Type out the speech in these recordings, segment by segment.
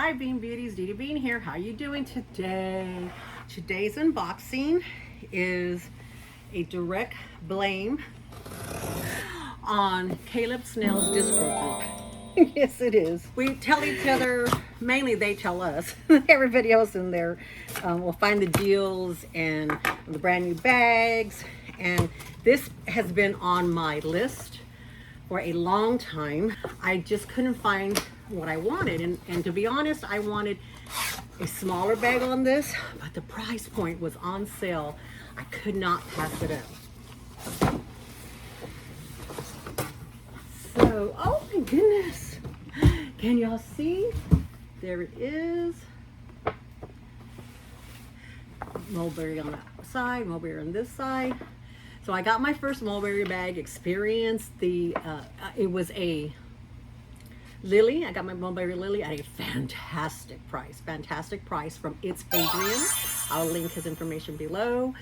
Hi Bean Beauties, Dee Dee Bean here. How you doing today? Today's unboxing is a direct blame on Caleb Snell's Discord group. Yes, it is. We tell each other, mainly they tell us. Everybody else in there will find the deals and the brand new bags. And this has been on my list for a long time. I just couldn't find what I wanted, and to be honest, I wanted a smaller bag on this, but the price point was on sale. I could not pass it up. So, oh my goodness, can y'all see? There it is. Mulberry on that side, Mulberry on this side. So I got my first Mulberry bag experience. It was a Lily. I got my Mulberry Lily at a fantastic price from It's Adrian. I'll link his information below.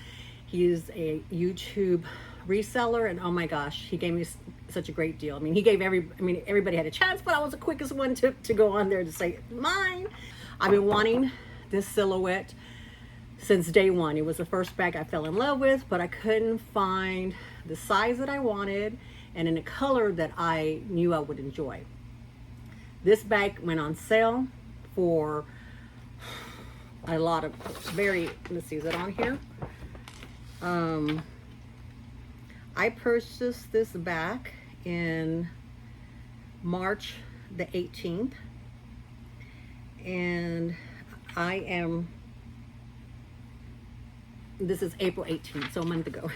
He is a YouTube reseller, and oh my gosh, he gave me such a great deal. I mean, everybody had a chance, but I was the quickest one to go on there to say mine. I've been wanting this silhouette since day one. It was the first bag I fell in love with, but I couldn't find the size that I wanted and in a color that I knew I would enjoy. This bag went on sale for a lot of let's see, is it on here? I purchased this bag in March the 18th, and this is April 18th, so a month ago.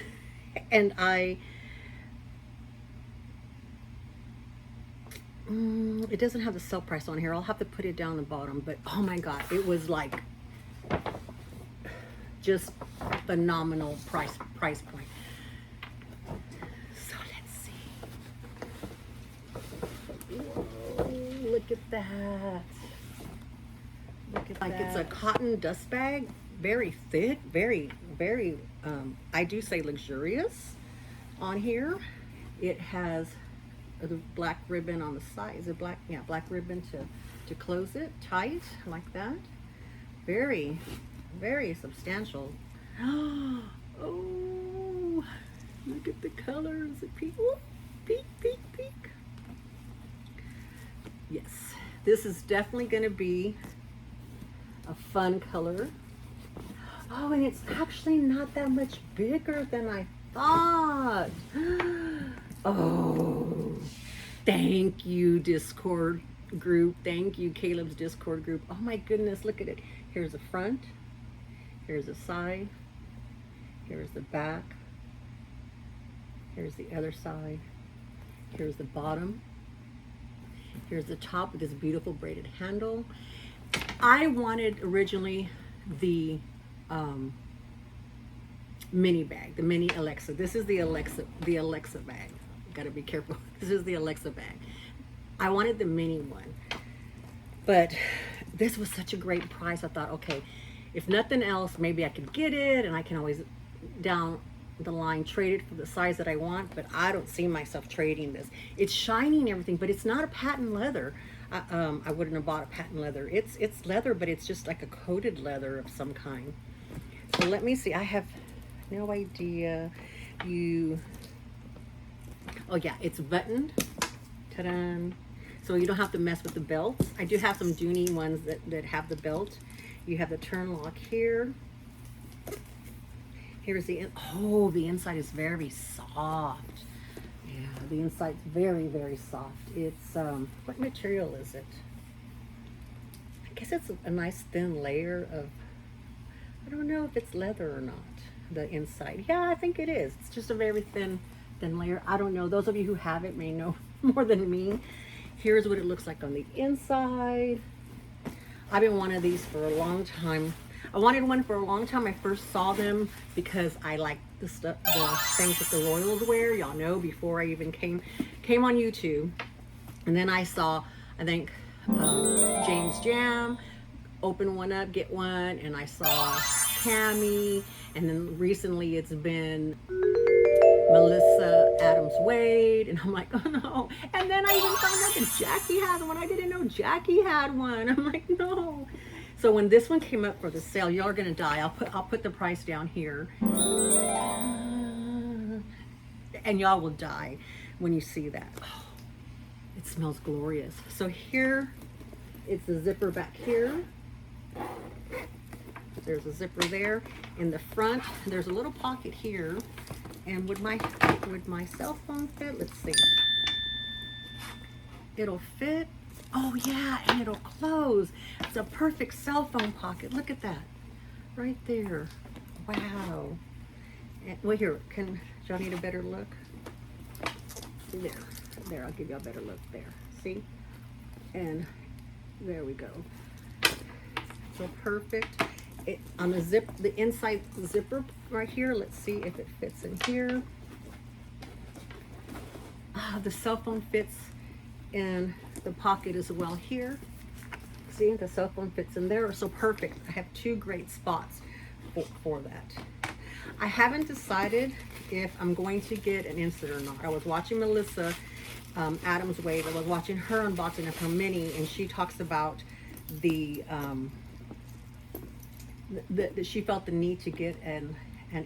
And it doesn't have the sale price on here. I'll have to put it down the bottom, but oh my God, it was like just phenomenal price point. So let's see. Whoa, look at that. Look at that. It's a cotton dust bag, very thick, very, I do say luxurious on here. It has the black ribbon on the side. Is it black? Yeah, black ribbon to close it tight like that. Very, very substantial. Oh, look at the colors. Peek, peek, peek, peek. Yes, this is definitely going to be a fun color. Oh, and it's actually not that much bigger than I thought. Oh, thank you, Discord group. Thank you, Caleb's Discord group. Oh my goodness, look at it. Here's the front, here's the side, here's the back, here's the other side, here's the bottom, here's the top with this beautiful braided handle. I wanted originally the mini bag, the mini Alexa. This is the Alexa bag. Gotta be careful. This is the Alexa bag. I wanted the mini one, but this was such a great price. I thought, okay, if nothing else, maybe I could get it, and I can always down the line trade it for the size that I want. But I don't see myself trading this. It's shiny and everything, but it's not a patent leather. I wouldn't have bought a patent leather. It's leather, but it's just like a coated leather of some kind. So let me see. I have no idea. Oh yeah, it's buttoned. Ta-da! So you don't have to mess with the belts. I do have some Dooney ones that have the belt. You have the turn lock here. Here's the inside is very soft. Yeah, the inside's very, very soft. It's what material is it? I guess it's a nice thin layer of, I don't know if it's leather or not, the inside. Yeah, I think it is. It's just a very thin layer. I don't know. Those of you who have it may know more than me. Here's what it looks like on the inside. I've been wanting these for a long time. I wanted one for a long time. I first saw them because I like the things that the royals wear. Y'all know, before I even came on YouTube. And then I saw, I think, James Jam open one up, get one, and I saw Cami, and then recently it's been Melissa Adam's Wade, and I'm like, oh no. And then I even found out that Jackie has one. I didn't know Jackie had one. I'm like, no. So when this one came up for the sale, y'all are gonna die. I'll put the price down here, and y'all will die when you see that. Oh, it smells glorious. So here, it's a zipper back here. There's a zipper there. In the front, there's a little pocket here. And would my cell phone fit? Let's see. It'll fit. Oh yeah, and it'll close. It's a perfect cell phone pocket. Look at that. Right there. Wow. And, well, here, do y'all need a better look? There, I'll give you a better look there. See? And there we go. So perfect. On the inside zipper right here, let's see if it fits in here. The cell phone fits in the pocket as well here. See, the cell phone fits in there, so perfect. I have two great spots for that. I haven't decided if I'm going to get an insert or not. I was watching Melissa Adam's Wave. I was watching her unboxing of her mini, and she talks about that she felt the need to get an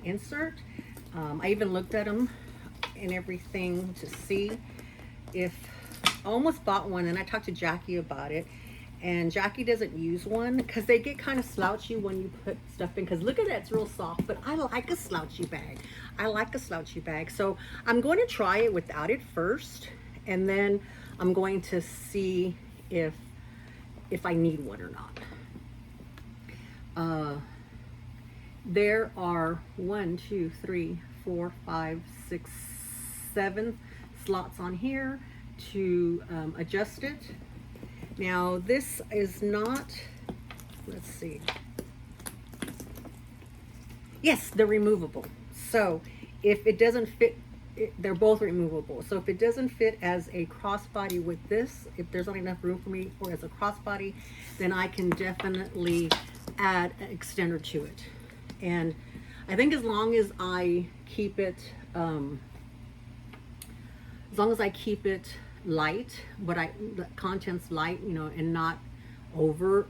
insert. I even looked at them and everything to see if I almost bought one, and I talked to Jackie about it, and Jackie doesn't use one because they get kind of slouchy when you put stuff in, because look at that, it's real soft. But I like a slouchy bag. I like a slouchy bag, so I'm going to try it without it first, and then I'm going to see if I need one or not. There are 1, 2, 3, 4, 5, 6, 7 slots on here to adjust it. Now this is not, let's see. Yes, they're removable. So if it doesn't fit, they're both removable. So if it doesn't fit as a crossbody with this, if there's not enough room for me or as a crossbody, then I can definitely add an extender to it. And I think as long as I keep it light, the contents light, you know, and not over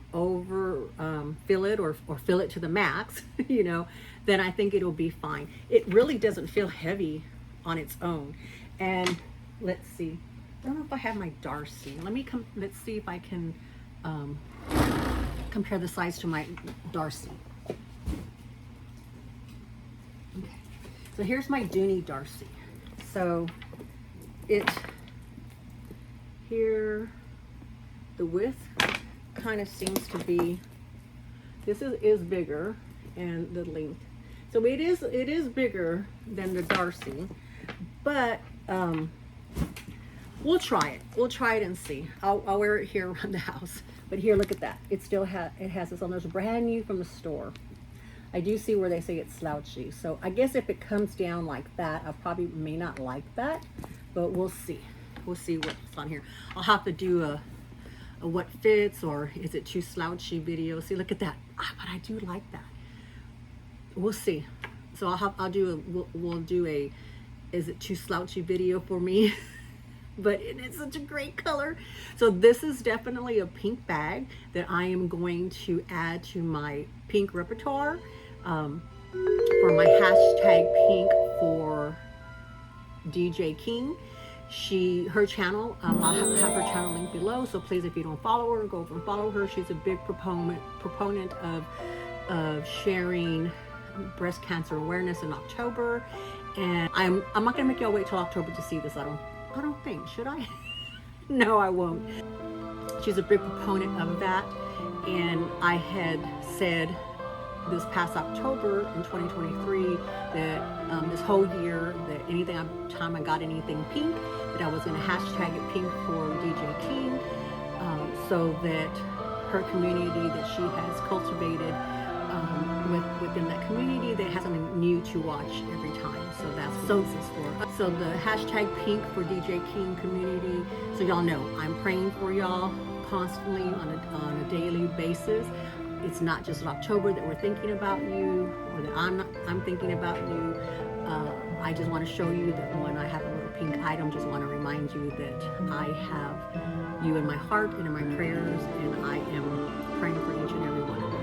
fill it or fill it to the max, you know, then I think it'll be fine. It really doesn't feel heavy on its own. And let's see, I don't know if I have my Darcy. Let's see if I can compare the size to my Darcy. Okay, so here's my Dooney Darcy. So here, the width kind of seems to be, this is bigger, and the length. So it is bigger than the Darcy, but we'll try it. We'll try it and see. I'll wear it here around the house. But here, look at that. It still has this on. There's brand new from the store. I do see where they say it's slouchy. So I guess if it comes down like that, I probably may not like that, but we'll see. We'll see what's on here. I'll have to do a what fits or is it too slouchy video. See, look at that. But I do like that. We'll see. So we'll do a is it too slouchy video for me. But it's such a great color. So this is definitely a pink bag that I am going to add to my pink repertoire for my hashtag pink for DJ King. Her channel, I'll have her channel link below. So please, if you don't follow her, go over and follow her. She's a big proponent of sharing breast cancer awareness in October. And I'm not gonna make y'all wait till October to see this. I don't think, should I? No, I won't. She's a big proponent of that, and I had said this past October in 2023 that this whole year, that anytime I got anything pink, that I was going to hashtag it pink for DJ King, so that her community that she has cultivated within that community, that has something new to watch every time. So that's what this is for. So the hashtag pink for DJ King community. So y'all know I'm praying for y'all constantly on a daily basis. It's not just October that we're thinking about you, or that I'm thinking about you. I just want to show you that when I have a pink item, just want to remind you that I have you in my heart and in my prayers, and I am praying for each and every one of you.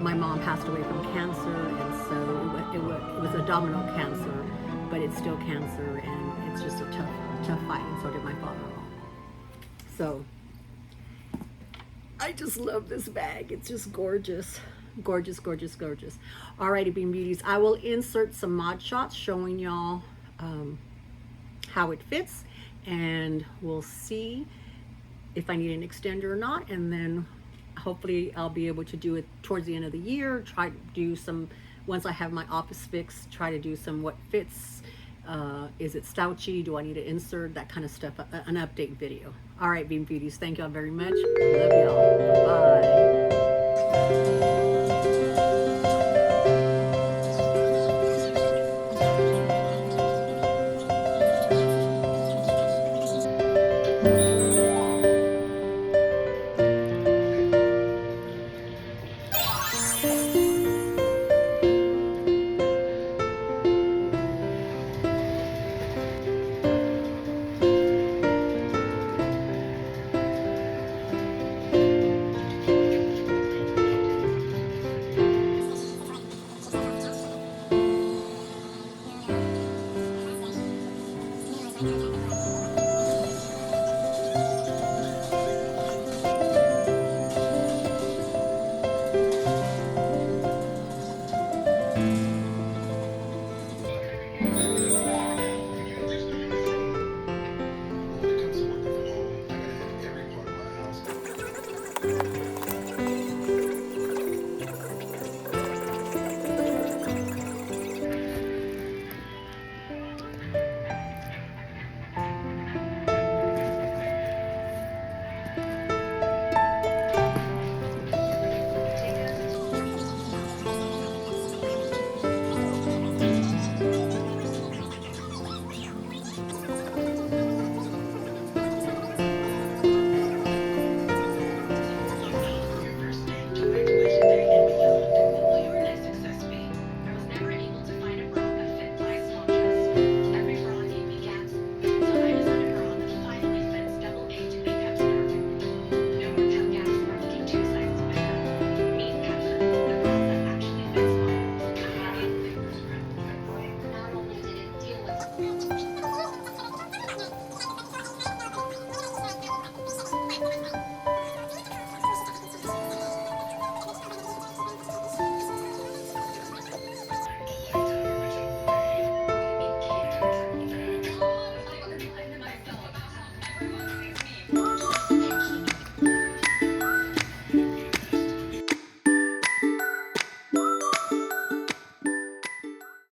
My mom passed away from cancer, and so it was a domino cancer, but it's still cancer, and it's just a tough fight, and so did my father-in-law. So I just love this bag. It's just gorgeous. Gorgeous, gorgeous, gorgeous. Alrighty, Bean Beauties. I will insert some mod shots showing y'all how it fits, and we'll see if I need an extender or not, and then hopefully I'll be able to do it towards the end of the year. Try to do some, once I have my office fixed, try to do some what fits. Is it slouchy? Do I need to insert? That kind of stuff. An update video. All right, Bean Beauties. Thank y'all very much. Love y'all. Bye.